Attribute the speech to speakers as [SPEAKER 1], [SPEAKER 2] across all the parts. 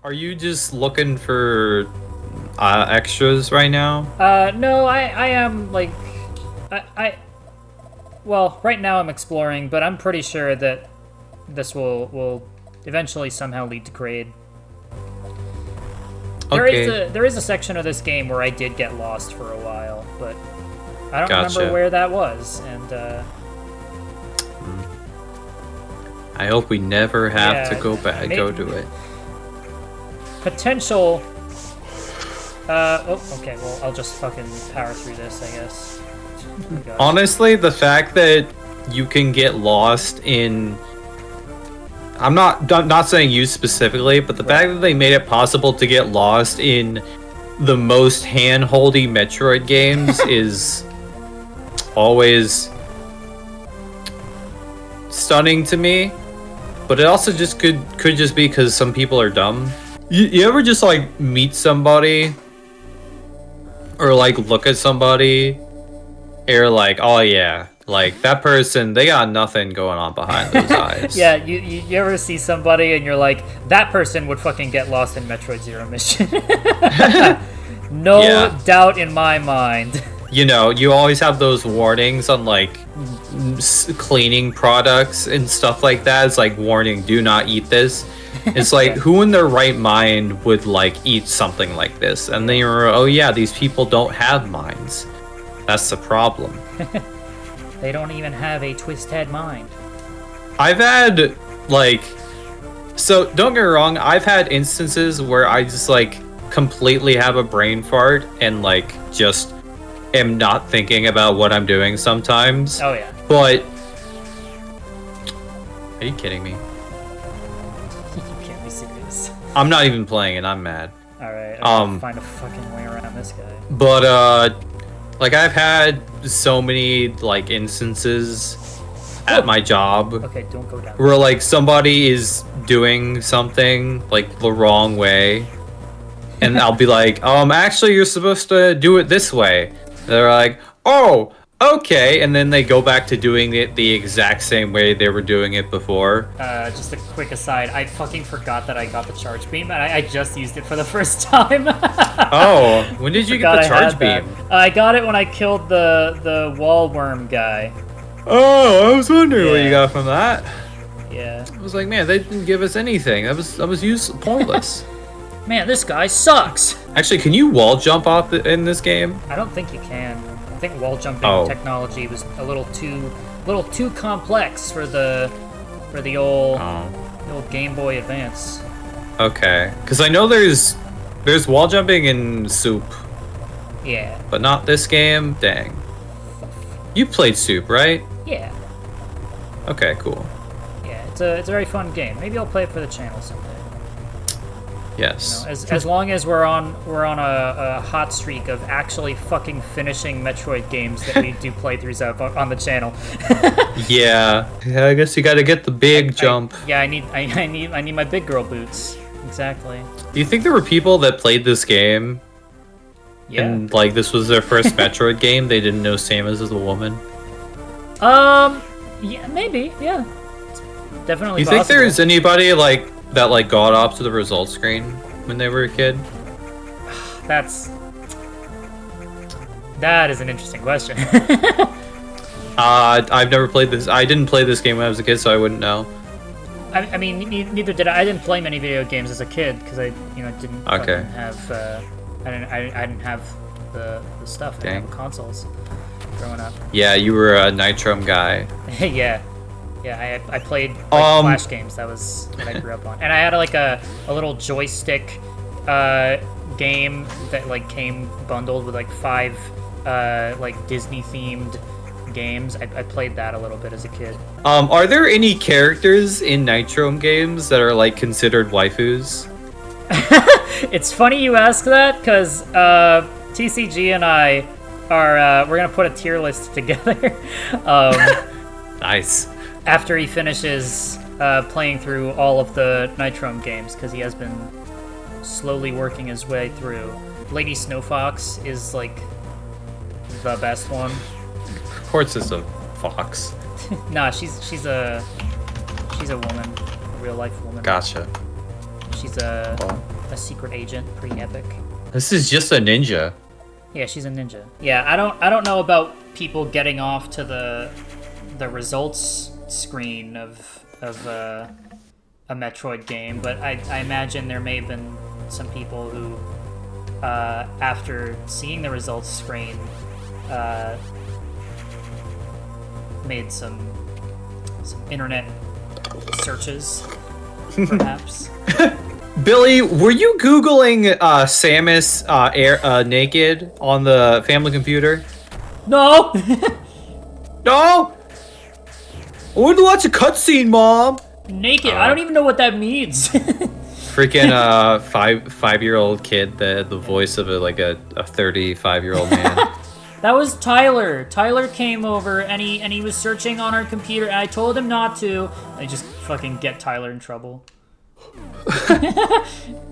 [SPEAKER 1] Are you just looking for extras right now?
[SPEAKER 2] No, I am like, well, right now I'm exploring, but I'm pretty sure that this will eventually somehow lead to grade.
[SPEAKER 1] Okay,
[SPEAKER 2] There is a section of this game where I did get lost for a while, but I don't
[SPEAKER 1] gotcha.
[SPEAKER 2] remember where that was, and
[SPEAKER 1] I hope we never have
[SPEAKER 2] yeah,
[SPEAKER 1] to go back, go to it.
[SPEAKER 2] potential. Oh, okay. Well, I'll just fucking power through this, I guess. Oh my gosh.
[SPEAKER 1] Honestly, the fact that you can get lost in I'm not saying you specifically, but the fact that they made it possible to get lost in the most hand-holdy Metroid games is always stunning to me. But it also just could just be because some people are dumb. You ever just like meet somebody or like look at somebody and you're like, oh yeah, like that person, they got nothing going on behind those eyes.
[SPEAKER 2] Yeah, you ever see somebody and you're like, that person would fucking get lost in Metroid Zero Mission. No
[SPEAKER 1] Yeah.
[SPEAKER 2] doubt in my mind.
[SPEAKER 1] You know, you always have those warnings on like cleaning products and stuff like that. It's like, warning, do not eat this. It's like, who in their right mind would like eat something like this? And then you're, oh yeah, these people don't have minds. That's the problem.
[SPEAKER 2] They don't even have a twist-head mind.
[SPEAKER 1] I've had like, so don't get me wrong, I've had instances where I just like completely have a brain fart and like just am not thinking about what I'm doing sometimes.
[SPEAKER 2] Oh yeah.
[SPEAKER 1] But are you kidding me?
[SPEAKER 2] You can't be serious.
[SPEAKER 1] I'm not even playing it, I'm mad.
[SPEAKER 2] Alright, I'm gonna find a fucking way around this guy.
[SPEAKER 1] But like I've had so many like instances at my job
[SPEAKER 2] Okay, don't go down.
[SPEAKER 1] where like somebody is doing something like the wrong way and I'll be like, actually you're supposed to do it this way. They're like, oh, okay, and then they go back to doing it the exact same way they were doing it before.
[SPEAKER 2] Just a quick aside, I fucking forgot that I got the charge beam, and I just used it for the first time.
[SPEAKER 1] Oh, when did you get the
[SPEAKER 2] Forgot I
[SPEAKER 1] charge
[SPEAKER 2] had that.
[SPEAKER 1] beam?
[SPEAKER 2] I got it when I killed the wall worm guy.
[SPEAKER 1] Oh, I was wondering what
[SPEAKER 2] Yeah.
[SPEAKER 1] you got from that.
[SPEAKER 2] Yeah.
[SPEAKER 1] I was like, man, they didn't give us anything. That was pointless.
[SPEAKER 2] Man, this guy sucks!
[SPEAKER 1] Actually, can you wall jump off in this game?
[SPEAKER 2] I don't think you can. I think wall jumping
[SPEAKER 1] Oh.
[SPEAKER 2] technology was a little too complex for the old the old Game Boy Advance.
[SPEAKER 1] Okay, because I know there's wall jumping in Soup,
[SPEAKER 2] Yeah.
[SPEAKER 1] but not this game. Dang. You played Soup, right?
[SPEAKER 2] Yeah.
[SPEAKER 1] Okay, cool.
[SPEAKER 2] Yeah. It's a very fun game. Maybe I'll play it for the channel someday.
[SPEAKER 1] Yes.
[SPEAKER 2] As long as we're on a hot streak of actually fucking finishing Metroid games that we do playthroughs of on the channel.
[SPEAKER 1] Yeah. I guess you got to get the big jump.
[SPEAKER 2] Yeah, I need my big girl boots. Exactly.
[SPEAKER 1] Do you think there were people that played this game
[SPEAKER 2] Yeah.
[SPEAKER 1] and like this was their first Metroid game? They didn't know Samus as a woman.
[SPEAKER 2] Yeah, maybe. Yeah. It's definitely.
[SPEAKER 1] You think
[SPEAKER 2] possible.
[SPEAKER 1] there's anybody like that like got off to the results screen when they were a kid?
[SPEAKER 2] That is an interesting question.
[SPEAKER 1] I've never played this. I didn't play this game when I was a kid, so I wouldn't know.
[SPEAKER 2] I mean, neither did I. I didn't play many video games as a kid because I, didn't
[SPEAKER 1] Okay.
[SPEAKER 2] fucking have. I didn't have the stuff. I didn't have consoles growing up.
[SPEAKER 1] Yeah, you were a Nitrom guy.
[SPEAKER 2] Yeah. Yeah, I played like, Flash games. That was what I grew up on. And I had like a little joystick game that like came bundled with like 5 like Disney themed games. I played that a little bit as a kid.
[SPEAKER 1] Are there any characters in Nitrom games that are like considered waifus?
[SPEAKER 2] It's funny you ask that because TCG and I are we're gonna put a tier list together.
[SPEAKER 1] Nice.
[SPEAKER 2] After he finishes playing through all of the Nitrom games, because he has been slowly working his way through. Lady Snowfox is like the best one.
[SPEAKER 1] Of course, it's a fox.
[SPEAKER 2] Nah, she's a woman, a real life woman.
[SPEAKER 1] Gotcha.
[SPEAKER 2] She's a
[SPEAKER 1] Well,
[SPEAKER 2] a secret agent. Pretty epic.
[SPEAKER 1] This is just a ninja.
[SPEAKER 2] Yeah, she's a ninja. Yeah, I don't know about people getting off to the results screen of a Metroid game, but I imagine there may have been some people who, after seeing the results screen, made some internet searches, perhaps.
[SPEAKER 1] Billy, were you Googling Samus naked on the family computer?
[SPEAKER 2] No!
[SPEAKER 1] No! I wanted to watch a cutscene, Mom!
[SPEAKER 2] Naked? I don't even know what that means.
[SPEAKER 1] Freaking five-year-old kid, the voice of a 35-year-old man.
[SPEAKER 2] That was Tyler. Tyler came over and he was searching on our computer and I told him not to. I just fucking get Tyler in trouble.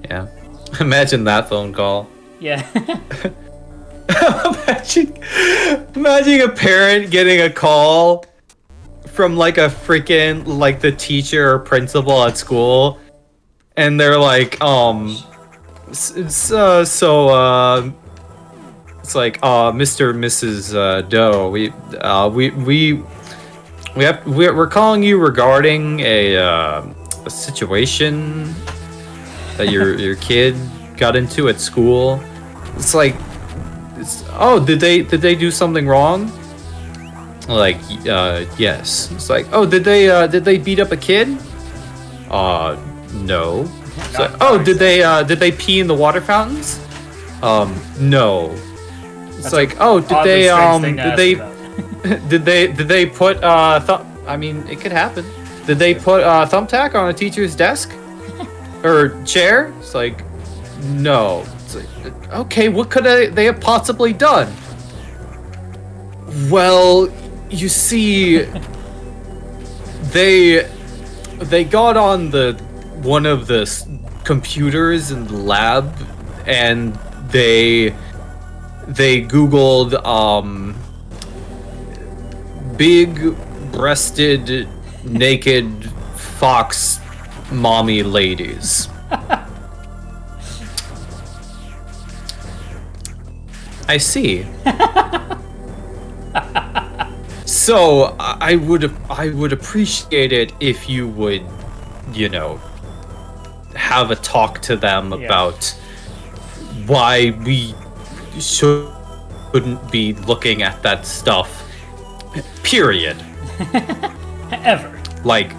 [SPEAKER 1] Yeah. Imagine that phone call.
[SPEAKER 2] Yeah.
[SPEAKER 1] Imagine a parent getting a call from like a freaking the teacher or principal at school, and they're like, it's like, Mr. and Mrs. Doe, we're calling you regarding a situation that your kid got into at school. It's like, did they do something wrong? Like, yes. It's like, did they beat up a kid? No. It's like, did they pee in the water fountains? No. It's like, did they put I mean, it could happen. Did they put thumbtack on a teacher's desk or chair? It's like, no. It's like, okay, what could they have possibly done? Well, you see, they got on one of the computers in the lab, and they Googled big-breasted naked fox mommy ladies. I see. So I would appreciate it if you would, have a talk to them about why we shouldn't be looking at that stuff. Period.
[SPEAKER 2] Ever.
[SPEAKER 1] Like,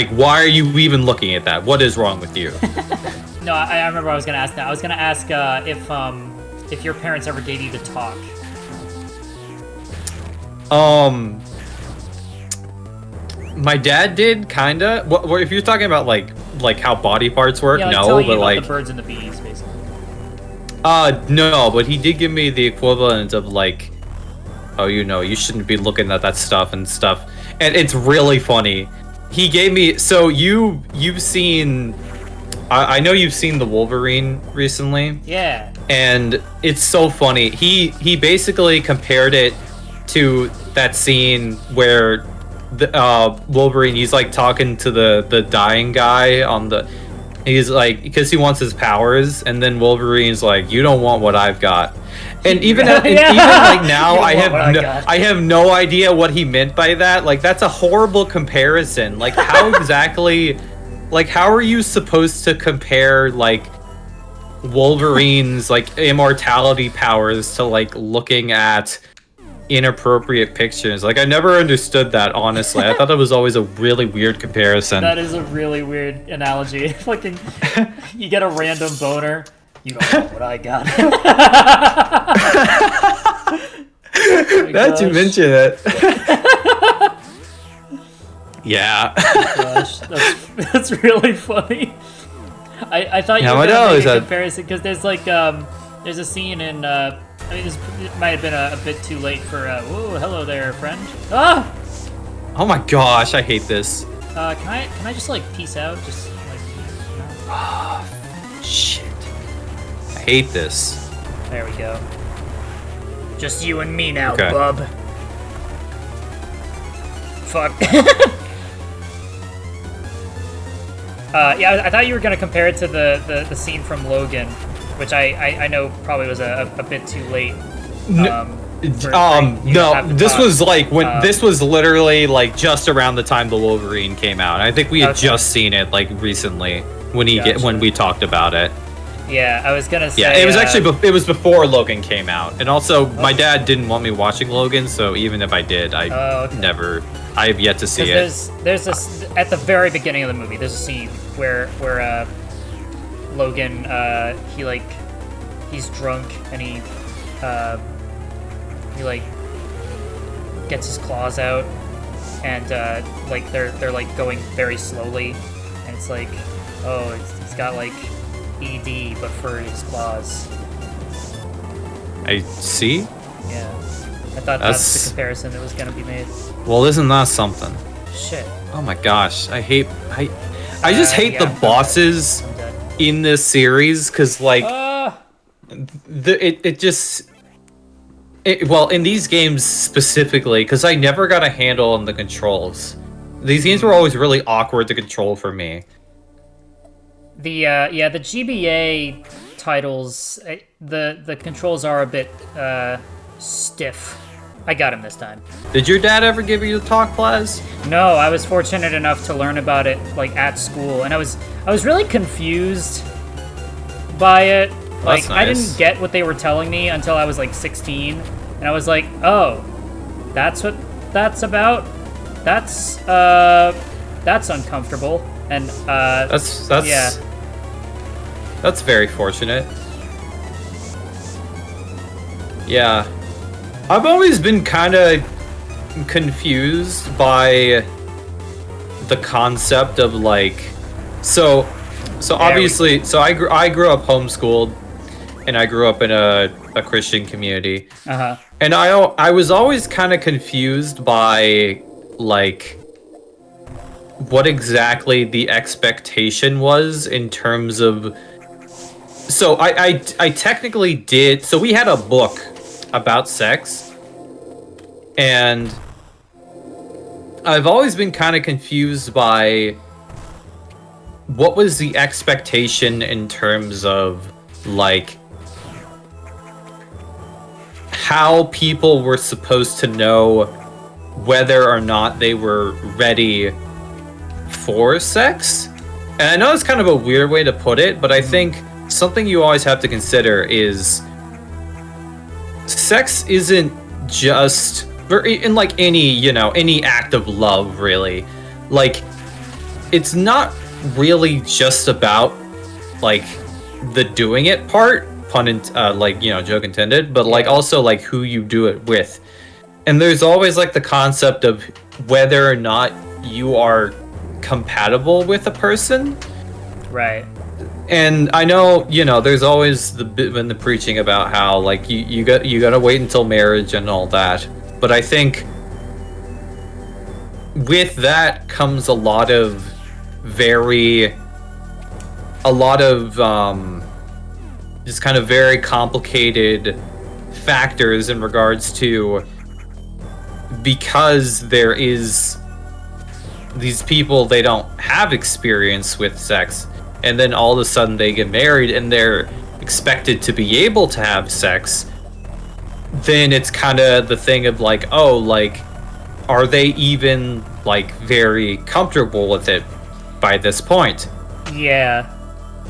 [SPEAKER 1] why are you even looking at that? What is wrong with you?
[SPEAKER 2] No, I remember I was gonna ask that. I was gonna ask if your parents ever gave you the talk.
[SPEAKER 1] My dad did, kinda. What if you're talking about like how body parts work?
[SPEAKER 2] Yeah,
[SPEAKER 1] no, but
[SPEAKER 2] like the birds and the bees, basically.
[SPEAKER 1] No, but he did give me the equivalent of like, you shouldn't be looking at that stuff and stuff. And it's really funny. He gave me, so you've seen, I know you've seen the Wolverine recently.
[SPEAKER 2] Yeah.
[SPEAKER 1] And it's so funny. He basically compared it to that scene where the Wolverine, he's like talking to the dying guy on the, he's like, because he wants his powers, and then Wolverine's like, you don't want what I've got. And even even like now, I have no idea what he meant by that. Like, that's a horrible comparison. Like, how exactly, like, how are you supposed to compare like Wolverine's like immortality powers to like looking at inappropriate pictures? Like, I never understood that, honestly. I thought it was always a really weird comparison.
[SPEAKER 2] That is a really weird analogy. Fucking, you get a random boner. You don't know what I got.
[SPEAKER 1] Now you mention it. Yeah.
[SPEAKER 2] Oh gosh, that's really funny. I thought you were gonna make a comparison because there's like there's a scene in I mean, it might have been a bit too late for whoa, hello there, friend. Ah!
[SPEAKER 1] Oh my gosh, I hate this.
[SPEAKER 2] Can I just like peace out? Just like.
[SPEAKER 1] Oh, shit. I hate this.
[SPEAKER 2] There we go. Just you and me now,
[SPEAKER 1] okay.
[SPEAKER 2] bub. Fuck. Yeah, I thought you were gonna compare it to the scene from Logan, which I know probably was a bit too late.
[SPEAKER 1] No, this was like when this was literally like just around the time the Wolverine came out. I think we had just seen it like recently when when we talked about it.
[SPEAKER 2] Yeah, I was gonna say.
[SPEAKER 1] Yeah, it was actually it was before Logan came out, and also my dad didn't want me watching Logan, so even if I did, I have yet to see it.
[SPEAKER 2] There's this at the very beginning of the movie. There's a scene where Logan he's drunk and he like gets his claws out and like they're like going very slowly, and it's like, oh, he's got like ED but for his claws.
[SPEAKER 1] I see.
[SPEAKER 2] Yeah, I thought that's the comparison that was gonna be made.
[SPEAKER 1] Well, isn't that something?
[SPEAKER 2] Shit.
[SPEAKER 1] Oh my gosh, I just hate the bosses in this series because like well, in these games specifically, because I never got a handle on the controls. These games were always really awkward to control for me.
[SPEAKER 2] The GBA titles, the controls are a bit stiff. I got him this time.
[SPEAKER 1] Did your dad ever give you the talk, Plaz?
[SPEAKER 2] No, I was fortunate enough to learn about it like at school, and I was really confused by it. Like, nice. I didn't get what they were telling me until I was like 16, and I was like, oh, that's what that's about. That's uncomfortable, and
[SPEAKER 1] that's very fortunate. Yeah, I've always been kind of confused by the concept of like, so obviously, so I grew up homeschooled. And I grew up in a Christian community. And I was always kind of confused by, like, what exactly the expectation was in terms of... So I technically did... So we had a book about sex. And I've always been kind of confused by what was the expectation in terms of, like... how people were supposed to know whether or not they were ready for sex. And I know it's kind of a weird way to put it, but I think something you always have to consider is sex isn't just, in like any act of love, really. Like, it's not really just about like the doing it part. Joke intended, but like also like who you do it with. And there's always like the concept of whether or not you are compatible with a person.
[SPEAKER 2] Right.
[SPEAKER 1] And I know, there's always the preaching about how like you gotta wait until marriage and all that. But I think with that comes a lot of just kind of very complicated factors in regards to, because there is these people, they don't have experience with sex, and then all of a sudden they get married and they're expected to be able to have sex, then it's kind of the thing of like, oh, like, are they even like very comfortable with it by this point?
[SPEAKER 2] Yeah,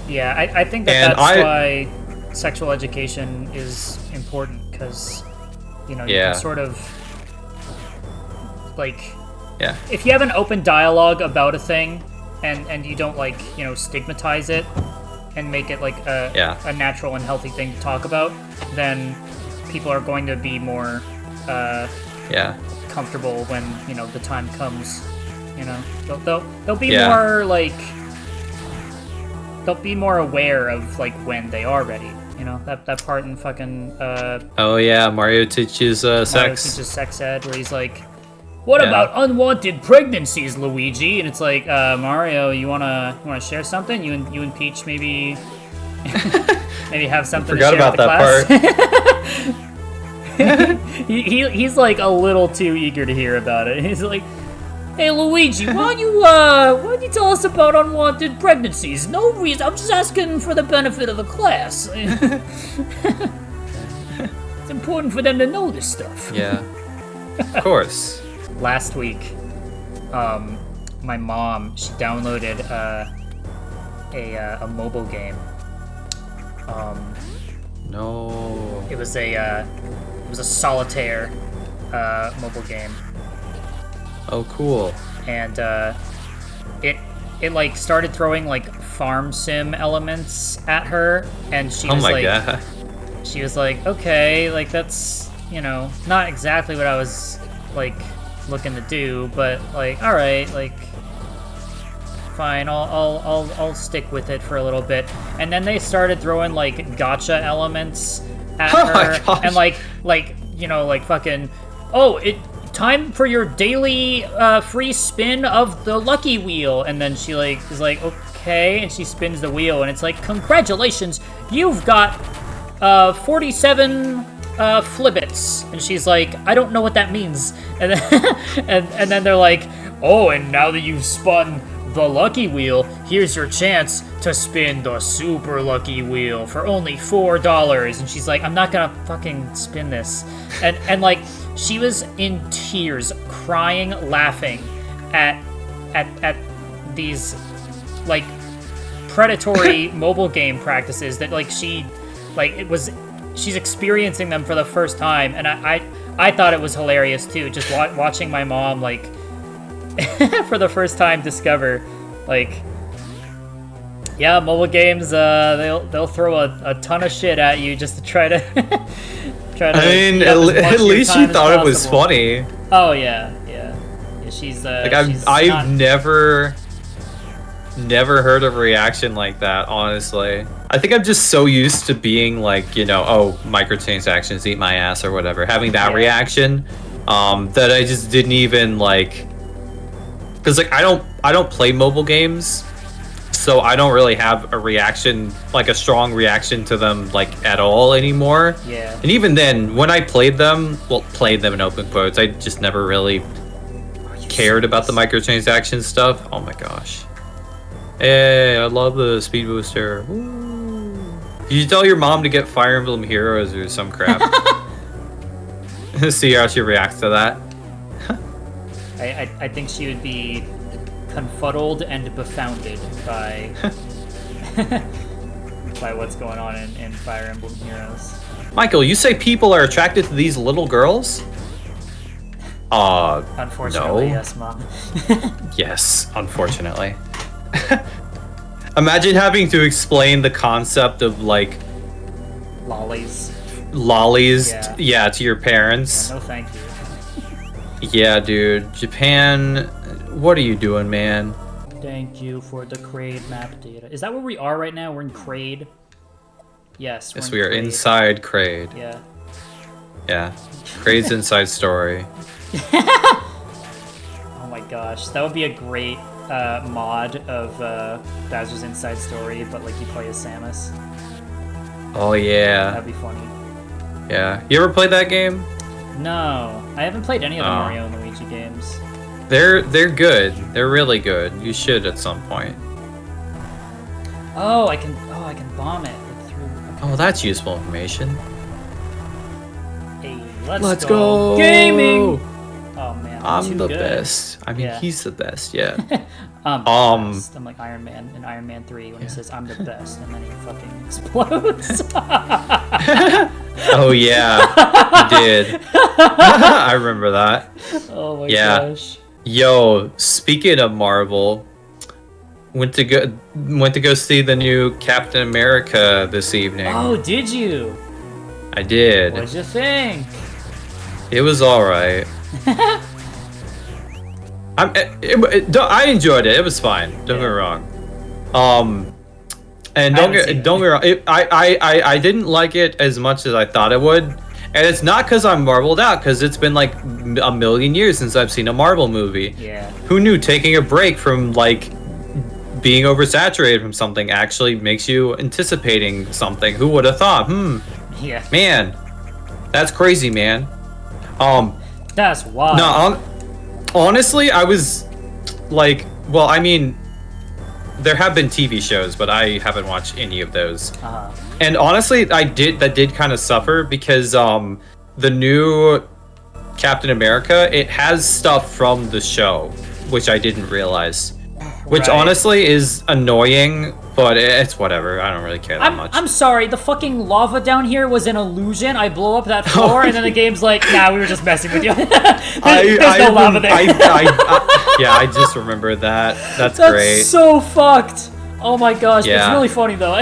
[SPEAKER 2] I think that's why sexual education is important, because you can sort of like, if you have an open dialogue about a thing and you don't like stigmatize it and make it like a natural and healthy thing to talk about, then people are going to be more comfortable when the time comes. They'll be more like, they'll be more aware of like when they are ready. That part in fucking
[SPEAKER 1] Mario teaches sex.
[SPEAKER 2] Mario teaches sex ed, where he's like, what about unwanted pregnancies, Luigi? And it's like, Mario, you wanna share something? You and Peach maybe maybe have something to share
[SPEAKER 1] about
[SPEAKER 2] with the
[SPEAKER 1] that
[SPEAKER 2] class. He's like a little too eager to hear about it. He's like, Hey Luigi, why don't you tell us about unwanted pregnancies? No reason. I'm just asking for the benefit of the class. It's important for them to know this stuff.
[SPEAKER 1] Yeah. Of course.
[SPEAKER 2] Last week, my mom, she downloaded a mobile game.
[SPEAKER 1] No.
[SPEAKER 2] It was a solitaire mobile game.
[SPEAKER 1] Oh, cool.
[SPEAKER 2] And it like started throwing like farm sim elements at her, and she was
[SPEAKER 1] God.
[SPEAKER 2] She was like, okay, like that's, not exactly what I was like looking to do, but like, all right, like fine, I'll stick with it for a little bit. And then they started throwing like gacha elements at her, and like fucking, time for your daily free spin of the lucky wheel. And then she like is like, okay, and she spins the wheel, and it's like, congratulations, you've got 47 flibbits. And she's like, I don't know what that means. And then, and then they're like, oh, and now that you've spun the lucky wheel, here's your chance to spin the super lucky wheel for only $4. And she's like, I'm not gonna fucking spin this. And like, she was in tears, crying, laughing at these like predatory mobile game practices that like she's experiencing them for the first time. And I thought it was hilarious too, just watching my mom like for the first time discover, like, yeah, mobile games, they'll throw a ton of shit at you just to try to
[SPEAKER 1] I mean, at least she thought it was funny.
[SPEAKER 2] Oh yeah. She's
[SPEAKER 1] like, I've never heard of a reaction like that, honestly. I think I'm just so used to being like, oh, microtransactions eat my ass or whatever, having that reaction, that I just didn't even like. Because like I don't play mobile games, so I don't really have a reaction, like a strong reaction to them, like at all anymore.
[SPEAKER 2] Yeah.
[SPEAKER 1] And even then, when I played them in open quotes, I just never really cared about the microtransaction stuff. Oh my gosh. Hey, I love the speed booster. Woo. Did you tell your mom to get Fire Emblem Heroes or some crap? See how she reacts to that.
[SPEAKER 2] I think she would be confuddled and befounded by by what's going on in Fire Emblem Heroes.
[SPEAKER 1] Michael, you say people are attracted to these little girls?
[SPEAKER 2] Unfortunately,
[SPEAKER 1] no.
[SPEAKER 2] Yes, Mom.
[SPEAKER 1] Yes, unfortunately. Imagine having to explain the concept of like
[SPEAKER 2] lollies,
[SPEAKER 1] yeah, to your parents.
[SPEAKER 2] Yeah, no thank you.
[SPEAKER 1] Yeah, dude. Japan, what are you doing, man?
[SPEAKER 2] Thank you for the Kraid map data. Is that where we are right now? We're in Kraid? Yes,
[SPEAKER 1] Yes, we are inside Kraid.
[SPEAKER 2] Yeah.
[SPEAKER 1] Yeah. Kraid's inside story.
[SPEAKER 2] Oh my gosh, that would be a great mod of Bowser's Inside Story, but like you play as Samus.
[SPEAKER 1] Oh yeah.
[SPEAKER 2] That'd be funny.
[SPEAKER 1] Yeah. You ever played that game?
[SPEAKER 2] No, I haven't played any of the Mario and Luigi games.
[SPEAKER 1] They're good. They're really good. You should at some point.
[SPEAKER 2] Oh, I can bomb it like, through. Okay.
[SPEAKER 1] Oh, that's useful information.
[SPEAKER 2] Hey,
[SPEAKER 1] let's go
[SPEAKER 2] gaming. Oh man,
[SPEAKER 1] I'm the
[SPEAKER 2] good.
[SPEAKER 1] best. I mean, he's the best. Yeah.
[SPEAKER 2] Best. I'm like Iron Man in Iron Man 3 when he says I'm the best, and then he fucking explodes.
[SPEAKER 1] Oh yeah, he did. I remember that.
[SPEAKER 2] Oh my gosh.
[SPEAKER 1] Yo, speaking of Marvel, went to go see the new Captain America this evening.
[SPEAKER 2] Oh, did you?
[SPEAKER 1] I did.
[SPEAKER 2] What'd you think?
[SPEAKER 1] It was all right. I enjoyed it. It was fine. Don't get me wrong. And don't get me wrong. I didn't like it as much as I thought it would, and it's not because I'm marveled out. Because it's been like a million years since I've seen a Marvel movie.
[SPEAKER 2] Yeah.
[SPEAKER 1] Who knew taking a break from like being oversaturated from something actually makes you anticipating something? Who would have thought?
[SPEAKER 2] Yeah.
[SPEAKER 1] Man, that's crazy, man.
[SPEAKER 2] That's wild.
[SPEAKER 1] No, Honestly, I was like, well, I mean, there have been TV shows, but I haven't watched any of those. And honestly, that did kind of suffer because the new Captain America, it has stuff from the show, which I didn't realize. Which honestly is annoying, but it's whatever. I don't really care that much.
[SPEAKER 2] I'm sorry, the fucking lava down here was an illusion. I blow up that floor, and then the game's like, nah, we were just messing with you. There's no lava there.
[SPEAKER 1] Yeah, I just remember that. That's great.
[SPEAKER 2] That's so fucked. Oh my gosh, it's really funny though.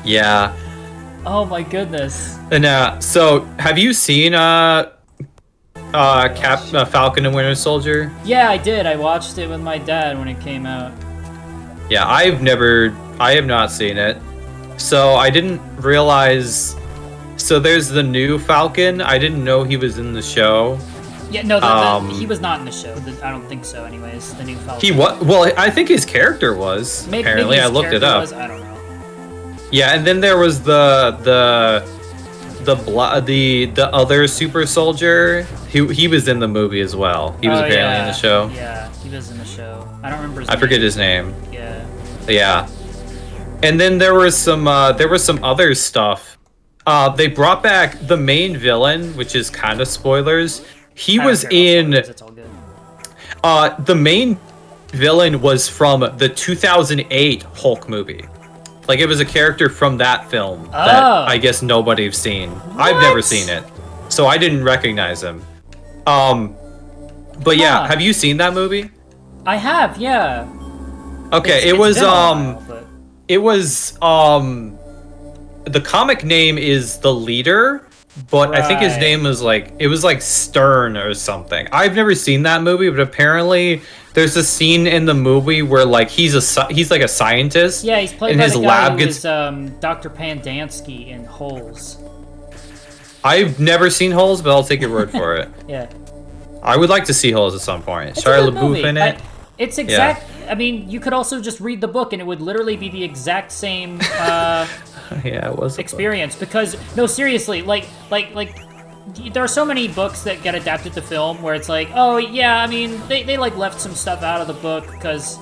[SPEAKER 1] Yeah.
[SPEAKER 2] Oh my goodness.
[SPEAKER 1] And so have you seen Falcon and Winter Soldier?
[SPEAKER 2] Yeah, I did. I watched it with my dad when it came out.
[SPEAKER 1] Yeah, I have not seen it. So I didn't realize. So there's the new Falcon. I didn't know he was in the show.
[SPEAKER 2] Yeah, no, he was not in the show. I don't think so. Anyways, the new Falcon.
[SPEAKER 1] He was. Well, I think his character was. Apparently, I looked it up.
[SPEAKER 2] I don't know.
[SPEAKER 1] Yeah, and then there was the other super soldier. He was in the movie as well. He was apparently in the show.
[SPEAKER 2] Yeah, he was in the show. I don't remember his name.
[SPEAKER 1] I forget his name.
[SPEAKER 2] Yeah.
[SPEAKER 1] Yeah. And then there was some other stuff. They brought back the main villain, which is kind of spoilers. He was in.
[SPEAKER 2] It's all good.
[SPEAKER 1] The main villain was from the 2008 Hulk movie. Like, it was a character from that film that I guess nobody's seen. What? I've never seen it, so I didn't recognize him. But yeah, have you seen that movie?
[SPEAKER 2] I have, yeah.
[SPEAKER 1] Okay, it was the comic name is The Leader, but I think his name was like Stern or something. I've never seen that movie, but apparently there's a scene in the movie where like he's like a scientist.
[SPEAKER 2] Yeah, he's played by the guy who was Dr. Pandansky in Holes.
[SPEAKER 1] I've never seen Holes, but I'll take your word for it.
[SPEAKER 2] Yeah.
[SPEAKER 1] I would like to see Holes at some point.
[SPEAKER 2] It's
[SPEAKER 1] Shia LaBeouf in it.
[SPEAKER 2] It's exact. Yeah. I mean, you could also just read the book, and it would literally be the exact same.
[SPEAKER 1] Yeah, it was
[SPEAKER 2] experience. Because no, seriously, like, there are so many books that get adapted to film where it's like, oh yeah, I mean, they like left some stuff out of the book because,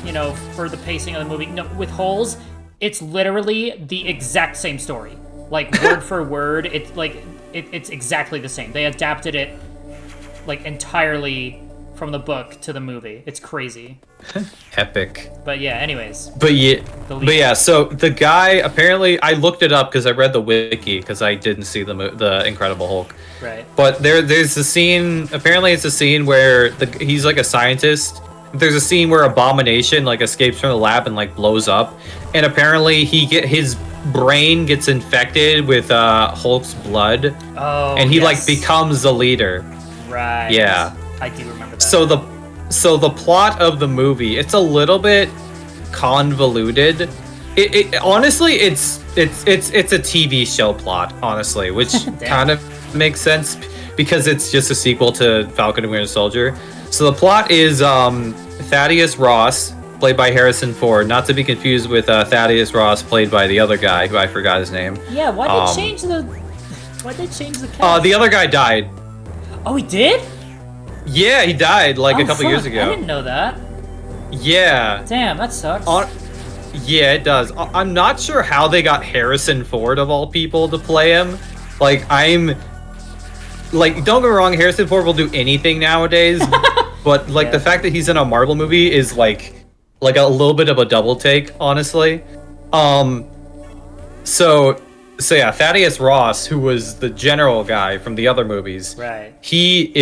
[SPEAKER 2] you know, for the pacing of the movie. No, with Holes, it's literally the exact same story, like word for word. It's like it's exactly the same. They adapted it like entirely from the book to the movie. It's crazy.
[SPEAKER 1] Epic.
[SPEAKER 2] But yeah, anyways.
[SPEAKER 1] But yeah, so the guy, apparently, I looked it up because I read the wiki because I didn't see the Incredible Hulk.
[SPEAKER 2] Right.
[SPEAKER 1] But there's a scene, apparently it's a scene where he's like a scientist. There's a scene where Abomination like escapes from the lab and like blows up. And apparently his brain gets infected with Hulk's blood.
[SPEAKER 2] Oh,
[SPEAKER 1] and he like becomes the leader.
[SPEAKER 2] Right.
[SPEAKER 1] Yeah.
[SPEAKER 2] I do remember that.
[SPEAKER 1] So the plot of the movie, it's a little bit convoluted. It honestly, it's a TV show plot, honestly, which kind of makes sense because it's just a sequel to Falcon and Winter Soldier. So the plot is Thaddeus Ross, played by Harrison Ford, not to be confused with Thaddeus Ross, played by the other guy who I forgot his name.
[SPEAKER 2] Yeah, why'd they change the cast?
[SPEAKER 1] The other guy died.
[SPEAKER 2] Oh, he did?
[SPEAKER 1] Yeah, he died like a couple years ago.
[SPEAKER 2] I didn't know that.
[SPEAKER 1] Yeah.
[SPEAKER 2] Damn, that sucks.
[SPEAKER 1] Yeah, it does. I'm not sure how they got Harrison Ford, of all people, to play him. Like, don't get me wrong, Harrison Ford will do anything nowadays, but like the fact that he's in a Marvel movie is like a little bit of a double take, honestly. So yeah, Thaddeus Ross, who was the general guy from the other movies,
[SPEAKER 2] right?
[SPEAKER 1] He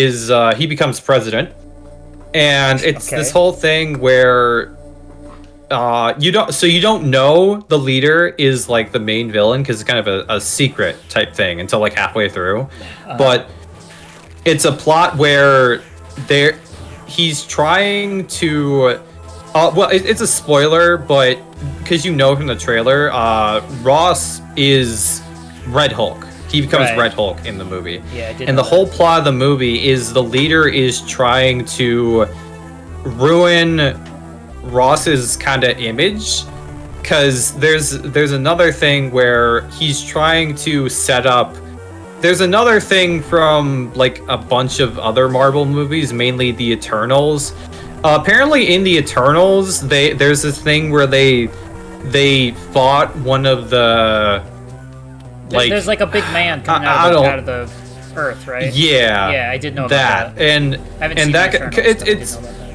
[SPEAKER 1] becomes president, and it's this whole thing where you don't know the leader is like the main villain because it's kind of a secret type thing until like halfway through, but it's a plot where he's trying to. It's a spoiler, but because you know from the trailer, Ross is Red Hulk. He becomes Red Hulk in the movie.
[SPEAKER 2] Yeah, I did.
[SPEAKER 1] And the whole plot of the movie is the leader is trying to ruin Ross's kind of image, because there's another thing where he's trying to set up there's another thing from like a bunch of other Marvel movies, mainly the Eternals. Apparently, in the Eternals, there's this thing where they fought one of the like
[SPEAKER 2] there's like a big man coming out of the earth, right?
[SPEAKER 1] Yeah.
[SPEAKER 2] Yeah, I did know about that.
[SPEAKER 1] And
[SPEAKER 2] I haven't seen
[SPEAKER 1] that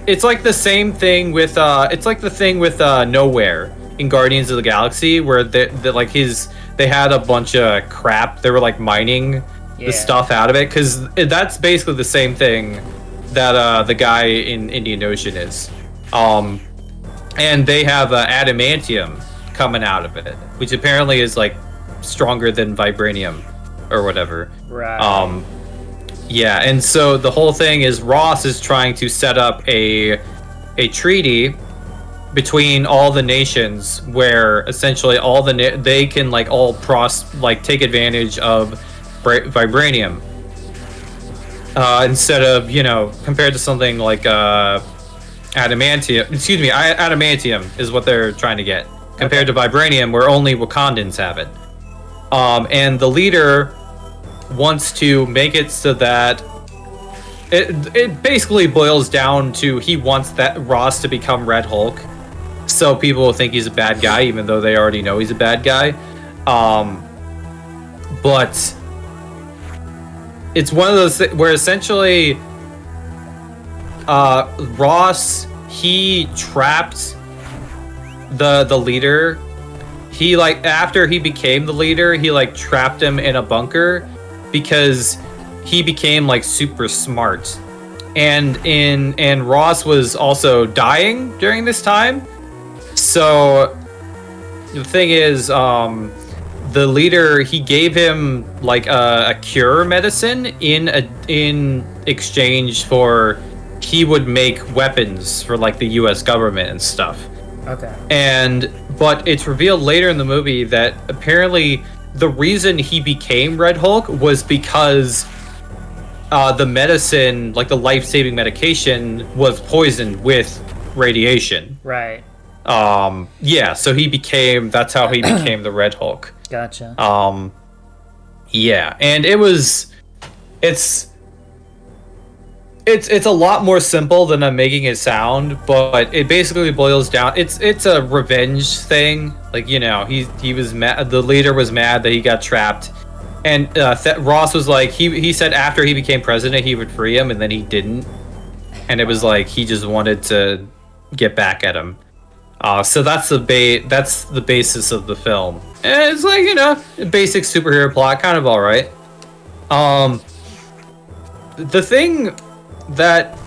[SPEAKER 1] it's like the same thing with it's like the thing with Nowhere in Guardians of the Galaxy, where they had a bunch of crap. They were like mining the stuff out of it, because that's basically the same thing that the guy in Indian Ocean is. And they have adamantium coming out of it, which apparently is like stronger than vibranium or whatever.
[SPEAKER 2] Right.
[SPEAKER 1] Yeah, and so the whole thing is Ross is trying to set up a treaty between all the nations, where essentially they can like all take advantage of vibranium, instead of, compared to something like adamantium. Excuse me, adamantium is what they're trying to get, compared to vibranium, where only Wakandans have it. And the leader wants to make it so that it basically boils down to, he wants that Ross to become Red Hulk, so people will think he's a bad guy, even though they already know he's a bad guy. But it's one of those where essentially Ross, he trapped the leader. He after he became the leader, he trapped him in a bunker, because he became super smart. And Ross was also dying during this time. So the thing is, the leader, he gave him a cure medicine in exchange for, he would make weapons for the US government and stuff.
[SPEAKER 2] Okay.
[SPEAKER 1] But it's revealed later in the movie that apparently the reason he became Red Hulk was because the medicine, the life-saving medication, was poisoned with radiation.
[SPEAKER 2] Right.
[SPEAKER 1] Yeah, so that's how he became the Red Hulk.
[SPEAKER 2] Gotcha.
[SPEAKER 1] Yeah, and it's a lot more simple than I'm making it sound, but it basically boils down, it's a revenge thing. He was mad, the leader was mad that he got trapped, and Ross was he said after he became president he would free him, and then he didn't, and it was he just wanted to get back at him. So that's the basis of the film. And it's a basic superhero plot, kind of all right. The thing that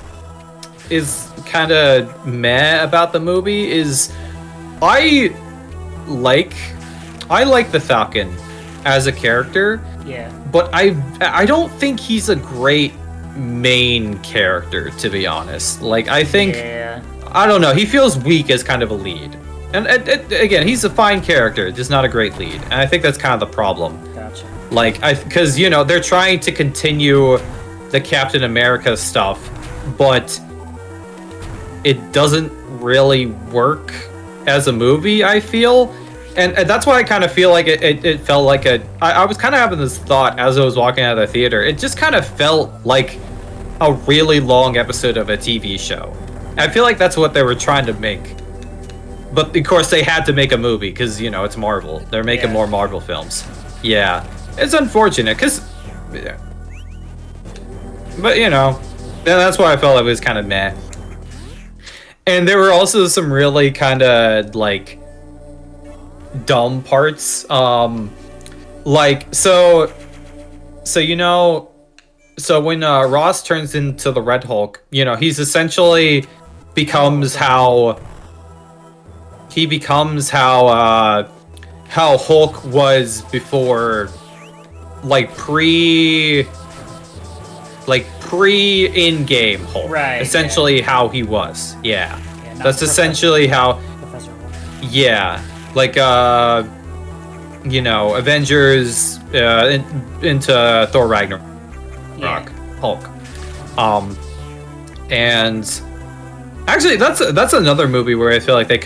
[SPEAKER 1] is kind of meh about the movie is I like the Falcon as a character.
[SPEAKER 2] Yeah.
[SPEAKER 1] But I don't think he's a great main character, to be honest. I think,
[SPEAKER 2] yeah.
[SPEAKER 1] I don't know, he feels weak as kind of a lead. And again, he's a fine character, just not a great lead. And I think that's kind of the problem.
[SPEAKER 2] Gotcha.
[SPEAKER 1] Because they're trying to continue the Captain America stuff, but it doesn't really work as a movie, I feel. And that's why I kind of feel like it felt like I was kind of having this thought as I was walking out of the theater. It just kind of felt like a really long episode of a TV show. I feel like that's what they were trying to make. But of course they had to make a movie because, it's Marvel. They're making more Marvel films. Yeah. It's unfortunate because... Yeah. But, that's why I felt it was kind of meh. And there were also some really kind of, dumb parts. So when Ross turns into the Red Hulk, he's essentially becomes how Hulk was before, pre-in-game Hulk.
[SPEAKER 2] Right.
[SPEAKER 1] Essentially how he was. Yeah. That's essentially
[SPEAKER 2] Professor Hulk.
[SPEAKER 1] Yeah. Avengers into Thor Ragnarok Hulk. And actually that's another movie where I feel like they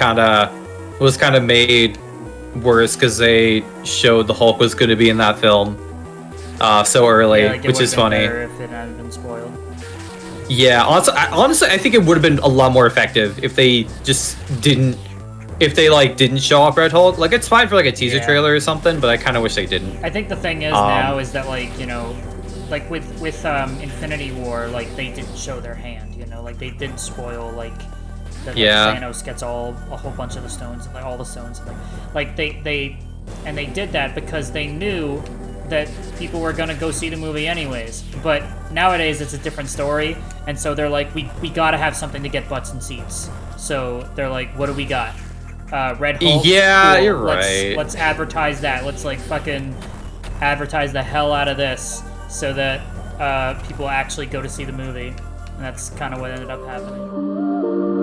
[SPEAKER 1] was made worse because they showed the Hulk was going to be in that film. so early,
[SPEAKER 2] Yeah, like, it
[SPEAKER 1] which
[SPEAKER 2] would've
[SPEAKER 1] is
[SPEAKER 2] been
[SPEAKER 1] funny.
[SPEAKER 2] better if it hadn't been spoiled.
[SPEAKER 1] Yeah, honestly, I think it would have been a lot more effective if they just didn't, if they like didn't show off Red Hulk. Like it's fine for like a teaser
[SPEAKER 2] Yeah.
[SPEAKER 1] trailer or something, but I kind of wish they didn't.
[SPEAKER 2] I think the thing is now is that, like, you know, like with Infinity War, like they didn't show their hand, you know, like they didn't spoil like that
[SPEAKER 1] Yeah.
[SPEAKER 2] Thanos gets a whole bunch of the stones, like all the stones, like they did that because they knew that people were gonna go see the movie anyways. But nowadays it's a different story, and so they're like, we gotta have something to get butts and seats. So they're like, what do we got? Red Hulk.
[SPEAKER 1] Yeah,
[SPEAKER 2] Cool.
[SPEAKER 1] you're right.
[SPEAKER 2] Let's advertise that. Let's like fucking advertise the hell out of this so that people actually go to see the movie. And that's kind of what ended up happening.